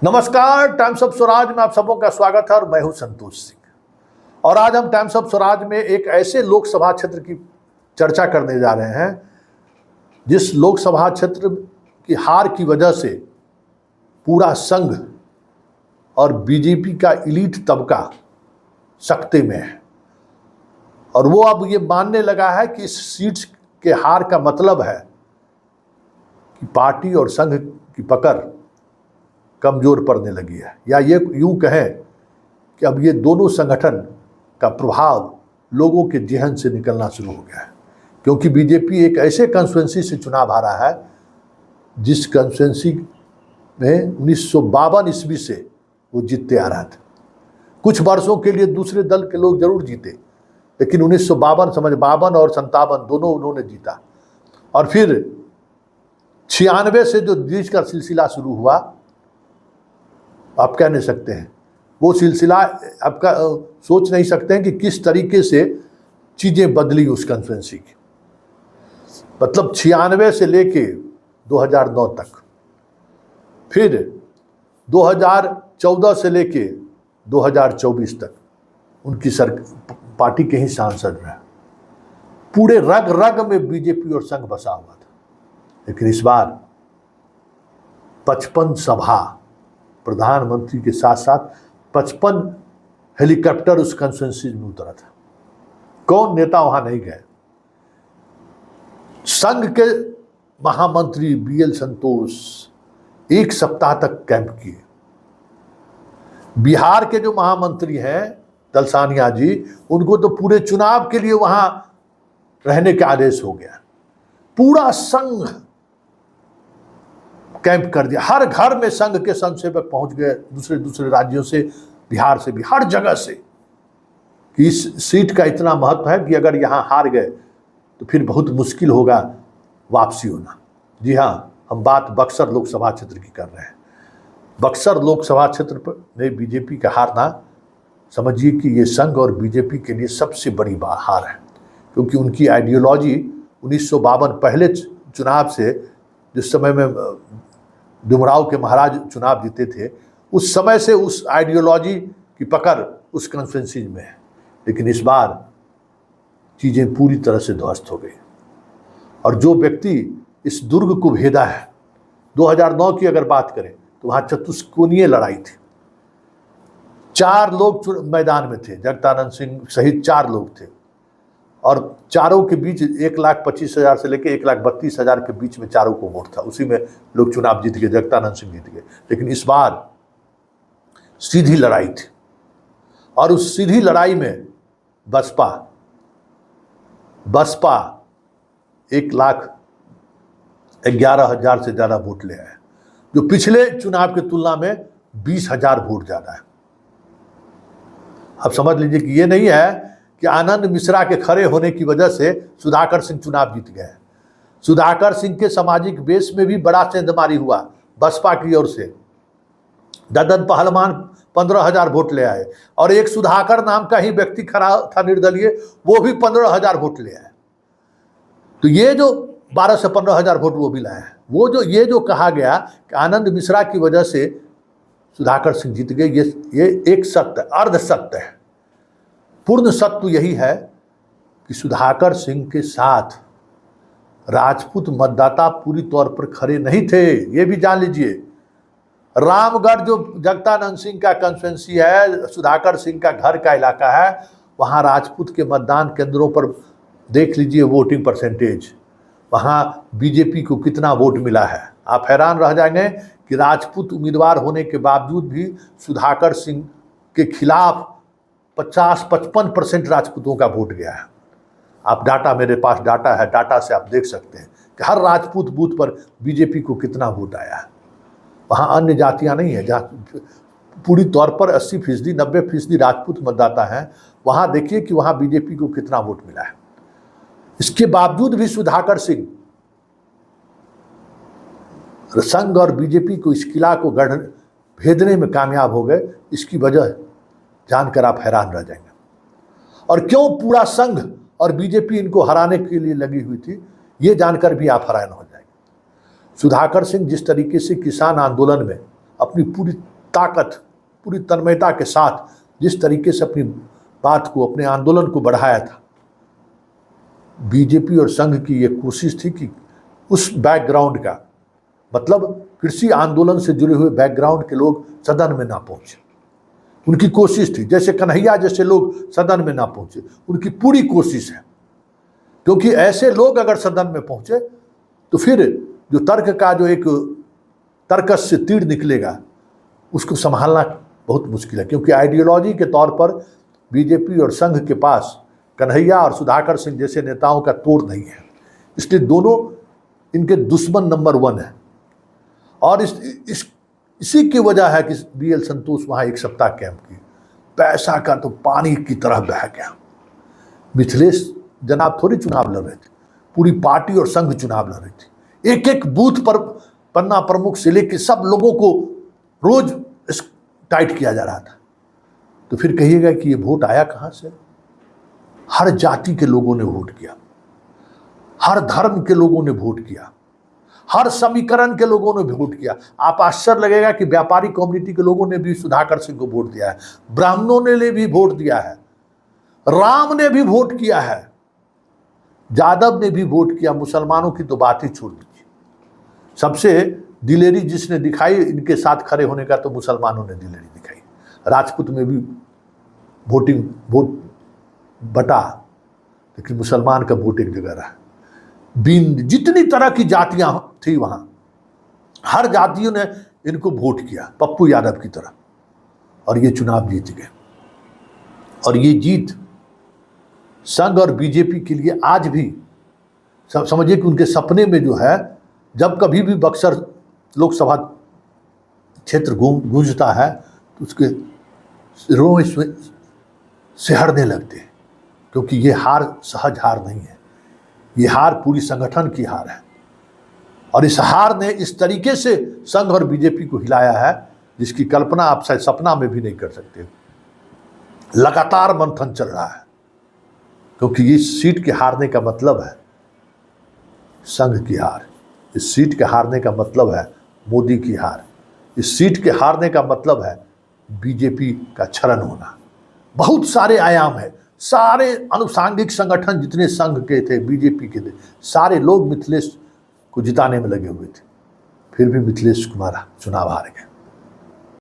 नमस्कार, times of Swaraj में आप सबों का स्वागत है और मैं हूं संतोष सिंह। और आज हम टाइम्स ऑफ स्वराज में एक ऐसे लोकसभा क्षेत्र की चर्चा करने जा रहे हैं जिस लोकसभा क्षेत्र की हार की वजह से पूरा संघ और बीजेपी का इलीट तबका सकते में है और वो अब ये मानने लगा है कि इस सीट के हार का मतलब है कि पार्टी और संघ की पकड़ कमजोर पड़ने लगी है, या ये यूं कहें कि अब ये दोनों संगठन का प्रभाव लोगों के जेहन से निकलना शुरू हो गया है। क्योंकि बीजेपी एक ऐसे कंस्टिट्यूएंसी से चुनाव हारा है जिस कंस्टिट्यूएंसी में 1952 ईस्वी से वो जीतते आ रहा था। कुछ वर्षों के लिए दूसरे दल के लोग जरूर जीते, लेकिन 1952 समझ 52 और 57 दोनों उन्होंने जीता। और फिर 96 से जो जीत का सिलसिला शुरू हुआ, आप कह नहीं सकते हैं वो सिलसिला, आपका सोच नहीं सकते हैं कि किस तरीके से चीज़ें बदली उस कॉन्फ्रेंसी की। मतलब 96 से लेके 2009 तक, फिर 2014 से लेके 2024 तक उनकी पार्टी के ही सांसद रहे। पूरे रग रग में बीजेपी और संघ बसा हुआ था। लेकिन इस बार 55 सभा, प्रधानमंत्री के साथ साथ 55 हेलीकॉप्टर उस कॉन्स्टिट्यूएंसी में उतरा था। कौन नेता वहां नहीं गए? संघ के महामंत्री बीएल संतोष एक सप्ताह तक कैंप किए। बिहार के जो महामंत्री हैं दलसानिया जी, उनको तो पूरे चुनाव के लिए वहां रहने का आदेश हो गया। पूरा संघ कैंप कर दिया। हर घर में संघ के संघसेवक पहुंच गए, दूसरे राज्यों से, बिहार से भी, हर जगह से, कि इस सीट का इतना महत्व है कि अगर यहां हार गए तो फिर बहुत मुश्किल होगा वापसी होना। जी हाँ, हम बात बक्सर लोकसभा क्षेत्र की कर रहे हैं। बक्सर लोकसभा क्षेत्र पर में बीजेपी का हारना, समझिए कि ये संघ और बीजेपी के लिए सबसे बड़ी हार है। क्योंकि उनकी आइडियोलॉजी 1952 पहले चुनाव से, जिस समय में डुमराव के महाराज चुनाव जीते थे, उस समय से उस आइडियोलॉजी की पकड़ उस कॉन्फ्रेंसी में है। लेकिन इस बार चीज़ें पूरी तरह से ध्वस्त हो गई। और जो व्यक्ति इस दुर्ग को भेदा है, 2009 की अगर बात करें तो वहाँ चतुष्कोणीय लड़ाई थी। 4 लोग मैदान में थे, जगदानंद सिंह सहित 4 लोग थे, और चारों के बीच 1,25,000 से लेकर 1,32,000 के बीच में चारों को वोट था। उसी में लोग चुनाव जीत गए, जगदानंद सिंह जीत गए। लेकिन इस बार सीधी लड़ाई थी, और उस सीधी लड़ाई में बसपा 1,11,000 से ज़्यादा वोट ले आया, जो पिछले चुनाव की तुलना में 20,000 वोट ज़्यादा है। अब समझ लीजिए कि ये नहीं है कि आनंद मिश्रा के खड़े होने की वजह से सुधाकर सिंह चुनाव जीत गए। सुधाकर सिंह के सामाजिक बेस में भी बड़ा सेंधमारी हुआ बसपा की ओर से। ददन पहलवान 15,000 वोट ले आए, और एक सुधाकर नाम का ही व्यक्ति खड़ा था निर्दलीय, वो भी 15,000 वोट ले आए। तो ये जो 12 से 15,000 वोट वो भी लाए हैं। वो जो ये जो कहा गया कि आनंद मिश्रा की वजह से सुधाकर सिंह जीत गए, ये एक सत्य, अर्ध सत्य है। पूर्ण सत्य यही है कि सुधाकर सिंह के साथ राजपूत मतदाता पूरी तौर पर खड़े नहीं थे। ये भी जान लीजिए, रामगढ़ जो जगदानंद सिंह का कंस्टिट्यूएंसी है, सुधाकर सिंह का घर का इलाका है, वहाँ राजपूत के मतदान केंद्रों पर देख लीजिए वोटिंग परसेंटेज, वहाँ बीजेपी को कितना वोट मिला है। आप हैरान रह जाएंगे कि राजपूत उम्मीदवार होने के बावजूद भी सुधाकर सिंह के खिलाफ 50-55% राजपूतों का वोट गया है। आप डाटा, मेरे पास डाटा है, डाटा से आप देख सकते हैं कि हर राजपूत बूथ पर बीजेपी को कितना वोट आया है। वहाँ अन्य जातियाँ नहीं है, जहाँ पूरी तौर पर 80%, 90% राजपूत मतदाता हैं, वहाँ देखिए कि वहाँ बीजेपी को कितना वोट मिला है। इसके बावजूद भी सुधाकर सिंह संघ और बीजेपी को इस किला को भेदने में कामयाब हो गए। इसकी वजह जानकर आप हैरान रह जाएंगे। और क्यों पूरा संघ और बीजेपी इनको हराने के लिए लगी हुई थी, ये जानकर भी आप हैरान हो जाएंगे। सुधाकर सिंह जिस तरीके से किसान आंदोलन में अपनी पूरी ताकत, पूरी तन्मयता के साथ जिस तरीके से अपनी बात को, अपने आंदोलन को बढ़ाया था, बीजेपी और संघ की ये कोशिश थी कि उस बैकग्राउंड का, मतलब कृषि आंदोलन से जुड़े हुए बैकग्राउंड के लोग सदन में ना पहुंचे, उनकी कोशिश थी। जैसे कन्हैया जैसे लोग सदन में ना पहुंचे, उनकी पूरी कोशिश है, क्योंकि ऐसे लोग अगर सदन में पहुंचे तो फिर जो तर्क का जो एक तर्कस से तीर निकलेगा उसको संभालना बहुत मुश्किल है, क्योंकि आइडियोलॉजी के तौर पर बीजेपी और संघ के पास कन्हैया और सुधाकर सिंह जैसे नेताओं का तोड़ नहीं है, इसलिए दोनों इनके दुश्मन नंबर 1 है। और इसी की वजह है कि BL संतोष वहाँ एक सप्ताह कैंप की, पैसा का तो पानी की तरह बह गया। मिथिलेश जनाब थोड़ी चुनाव लड़ रहे थे, पूरी पार्टी और संघ चुनाव लड़ रही थी, एक एक बूथ पर पन्ना प्रमुख से लेकर सब लोगों को रोज टाइट किया जा रहा था। तो फिर कहिएगा कि ये वोट आया कहाँ से? हर जाति के लोगों ने वोट किया, हर धर्म के लोगों ने वोट किया, हर समीकरण के लोगों ने वोट किया। आप आश्चर्य लगेगा कि व्यापारी कम्युनिटी के लोगों ने भी सुधाकर सिंह को वोट दिया है, ब्राह्मणों ने भी वोट दिया है, राम ने भी वोट किया है, यादव ने भी वोट किया। मुसलमानों की तो बात ही छोड़ दीजिए। सबसे दिलेरी जिसने दिखाई इनके साथ खड़े होने का, तो मुसलमानों ने दिलेरी दिखाई। राजपूत में भी वोट बटा, लेकिन मुसलमान का वोट एक जगह रहा। बिंद जितनी तरह की जातियां थी वहां, हर जातियों ने इनको वोट किया पप्पू यादव की तरह, और ये चुनाव जीत गए। और ये जीत संघ और बीजेपी के लिए आज भी समझिए कि उनके सपने में जो है, जब कभी भी बक्सर लोकसभा क्षेत्र गूंजता है तो उसके रोए सिहरने लगते हैं, क्योंकि ये हार सहज हार नहीं है, ये हार पूरी संगठन की हार है। और इस हार ने इस तरीके से संघ और बीजेपी को हिलाया है जिसकी कल्पना आप शायद सपना में भी नहीं कर सकते। लगातार मंथन चल रहा है, क्योंकि इस सीट के हारने का मतलब है संघ की हार, इस सीट के हारने का मतलब है मोदी की हार, इस सीट के हारने का मतलब है बीजेपी का क्षरण होना। बहुत सारे आयाम है, सारे अनुसांगिक संगठन जितने संघ के थे, बीजेपी के थे, सारे लोग मिथिलेश को जिताने में लगे हुए थे, फिर भी मिथिलेश कुमार चुनाव हार गए।